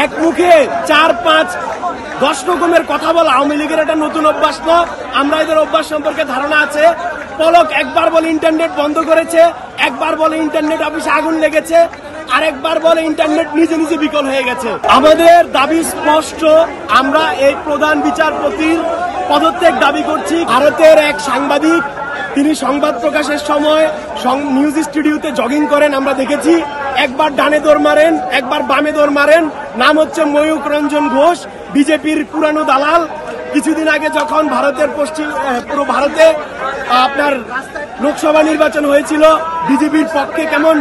এক মুখে 4-5-10 রকমের কথা বলা আওয়ামী লীগের একটা নতুন অভ্যাস না। আমরা এদের অভ্যাস সম্পর্কে ধারণা আছে। পলক একবার বলে ইন্টারনেট বন্ধ করেছে, একবার বলে ইন্টারনেট অফিসে আগুন লেগেছে, আরেকবার বলে ইন্টারনেট নিজে নিজে বিকল হয়ে গেছে। আমাদের দাবি স্পষ্ট, আমরা এই প্রধান বিচারপতির পদত্যাগ দাবি করছি। ভারতের এক সাংবাদিক, তিনি সংবাদ প্রকাশের সময় নিউজ স্টুডিওতে জগিং করেন, আমরা দেখেছি। একবার ডানে দৌড় মারেন, একবার বামে দৌড় মারেন। নাম হচ্ছে ময়ূক রঞ্জন ঘোষ, বিজেপির পুরানো দালাল। কিছুদিন আগে যখন ভারতের পুরো ভারতে আপনার লোকসভা নির্বাচন হয়েছিল, বিজেপির পক্ষে কেমন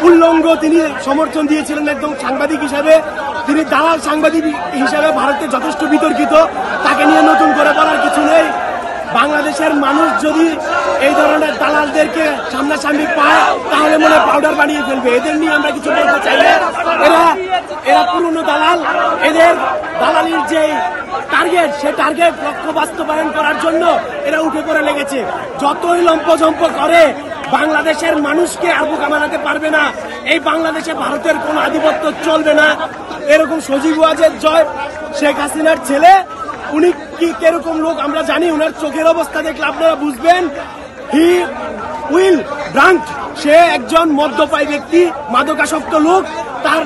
উল্লঙ্ঘ তিনি সমর্থন দিয়েছিলেন একদম সাংবাদিক হিসাবে। তিনি দালাল সাংবাদিক হিসাবে ভারতে যথেষ্ট বিতর্কিত, তাকে নিয়ে নতুন করে বলার কিছু নেই। বাংলাদেশের মানুষ যদি এই ধরনের দালালদেরকে সামনাসামনি পায় তাহলে মনে পাউডার বানিয়ে ফেলবে। এদের নিয়ে আমরা কিছু বলতে চাই না। এরা পুরনো দালাল। এদের দালালির যে টার্গেট, সে টার্গেট লক্ষ্য বাস্তবায়ন করার জন্য এরা উঠে পড়ে লেগেছে। যতই লম্পজম্প করে বাংলাদেশের মানুষকে আর বোকা বানাতে পারবে না। এই বাংলাদেশে ভারতের কোন আধিপত্য চলবে না। এরকম সজীব ওয়াজেদ জয়, শেখ হাসিনার ছেলে, উনি কি কিরকম লোক আমরা জানি। উনার চোখের অবস্থা দেখলে আপনারা বুঝবেন। হি উইল ড্রাঙ্ক, সে একজন মদ্যপায়ী ব্যক্তি, মাদকাসক্ত লোক। তার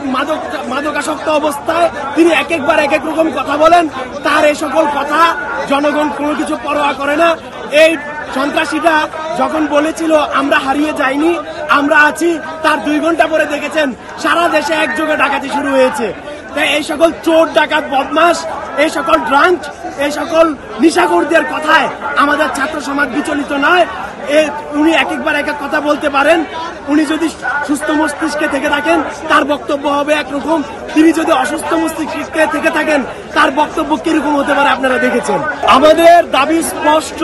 মাদকাসক্ত অবস্থায় তিনি এক একবার এক এক রকম কথা বলেন। তার এই সকল কথা জনগণ কোনো কিছু পরোয়া করে না। এই সন্ত্রাসীরা যখন বলেছিল আমরা হারিয়ে যাইনি, আমরা আছি, তার 2 ঘন্টা পরে দেখেছেন সারা দেশে একযোগে ডাকাতি শুরু হয়েছে। তাই এই সকল চোর ডাকাত বদমাশ, এই সকল ড্রাঙ্ক, এই সকল নিশাখোরদের কথায় আমাদের ছাত্র সমাজ বিচলিত নয়। উনি এক একবার এক এক কথা বলতে পারেন। উনি যদি সুস্থ মস্তিষ্কে থেকে থাকেন তার বক্তব্য হবে একরকম, তিনি যদি অসুস্থ মস্তিষ্কে থেকে থাকেন তার বক্তব্য কিরকম হতে পারে আপনারা দেখেছেন। আমাদের দাবি স্পষ্ট,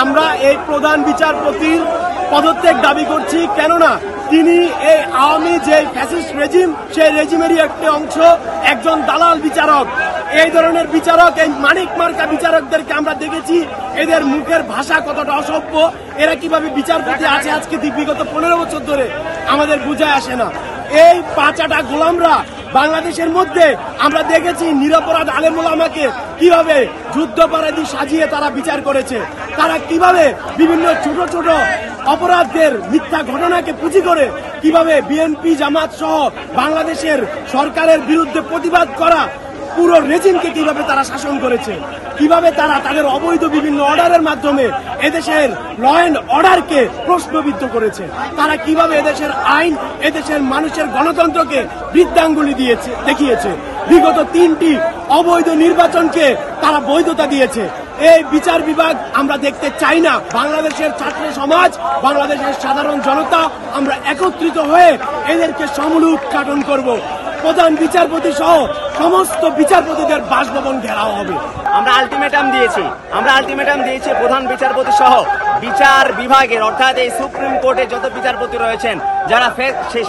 আমরা এই প্রধান বিচারপতির পদত্যাগ দাবি করছি। কেননা তিনি এই আওয়ামী যে ফ্যাসিস্ট রেজিম, সেই রেজিমেরই একটি অংশ, একজন দালাল বিচারক। এই ধরনের বিচারক, এই মানিক মার্কা বিচারকদেরকে আমরা দেখেছি, এদের মুখের ভাষা কতটা অসভ্য। এরা কিভাবে বিচারপতি আছে আজকে বিগত 15 বছর ধরে আমাদের বুঝায় আসে না। এই 5-8 গোলামরা বাংলাদেশের মধ্যে আমরা দেখেছি নিরপরাধ আলেম ওলামাকে কিভাবে যুদ্ধাপরাধী সাজিয়ে তারা বিচার করেছে। তারা কিভাবে বিভিন্ন ছোট ছোট অপরাধদের মিথ্যা ঘটনাকে পুঁজি করে কিভাবে বিএনপি জামাত সহ বাংলাদেশের সরকারের বিরুদ্ধে প্রতিবাদ করা পুরো রেজিমকে কিভাবে তারা শাসন করেছে, কিভাবে তারা তাদের অবৈধ বিভিন্ন অর্ডারের মাধ্যমে এদেশের ল অ্যান্ড অর্ডারকে প্রশ্নবিদ্ধ করেছে। তারা কিভাবে এদেশের আইন, এদেশের মানুষের গণতন্ত্রকে বৃদ্ধাঙ্গুলি দেখিয়েছে। বিগত 3টি অবৈধ নির্বাচনকে তারা বৈধতা দিয়েছে। এই বিচার বিভাগ আমরা দেখতে চাই না। বাংলাদেশের ছাত্র সমাজ, বাংলাদেশের সাধারণ জনতা আমরা একত্রিত হয়ে এদেরকে সমূলে উৎঘাটন করব। প্রধান বিচারপতি সহ সমস্ত বিচারপতিদের বাসভবন ঘেরাও হবে। আমরা আলটিমেটাম দিয়েছি প্রধান বিচারপতি সহ বিচার বিভাগের, অর্থাৎ এই সুপ্রিম কোর্টে যত বিচারপতি রয়েছেন যারা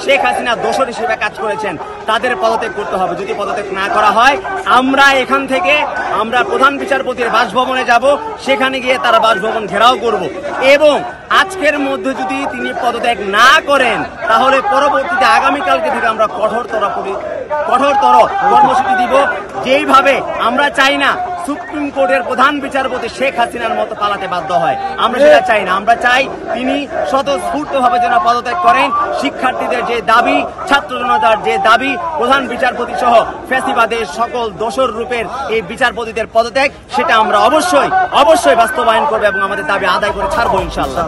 শেখ হাসিনা দোষর হিসেবে কাজ করেছেন তাদের পদত্যাগ করতে হবে। যদি পদত্যাগ না করা হয় আমরা এখান থেকে প্রধান বিচারপতির বাসভবনে যাব, সেখানে গিয়ে তারা বাসভবন ঘেরাও করব এবং আজকের মধ্যে যদি তিনি পদত্যাগ না করেন তাহলে পরবর্তীতে আগামীকালকে থেকে আমরা কঠোরতর কর্মসূচি দিব। যেইভাবে আমরা চাই না সুপ্রিম কোর্টের প্রধান বিচারপতি শেখ হাসিনার মতো পালাতে বাধ্য হয়, আমরা সেটা চাই না। আমরা চাই তিনি স্বতঃস্ফূর্তভাবে যেন পদত্যাগ করেন। শিক্ষার্থীদের যে দাবি, ছাত্র জনতার যে দাবি, প্রধান বিচারপতি সহ ফ্যাসিবাদের সকল দোষর রূপের এই বিচারপতিদের পদত্যাগ, সেটা আমরা অবশ্যই বাস্তবায়ন করবো এবং আমাদের দাবি আদায় করে ছাড়বো ইনশাআল্লাহ।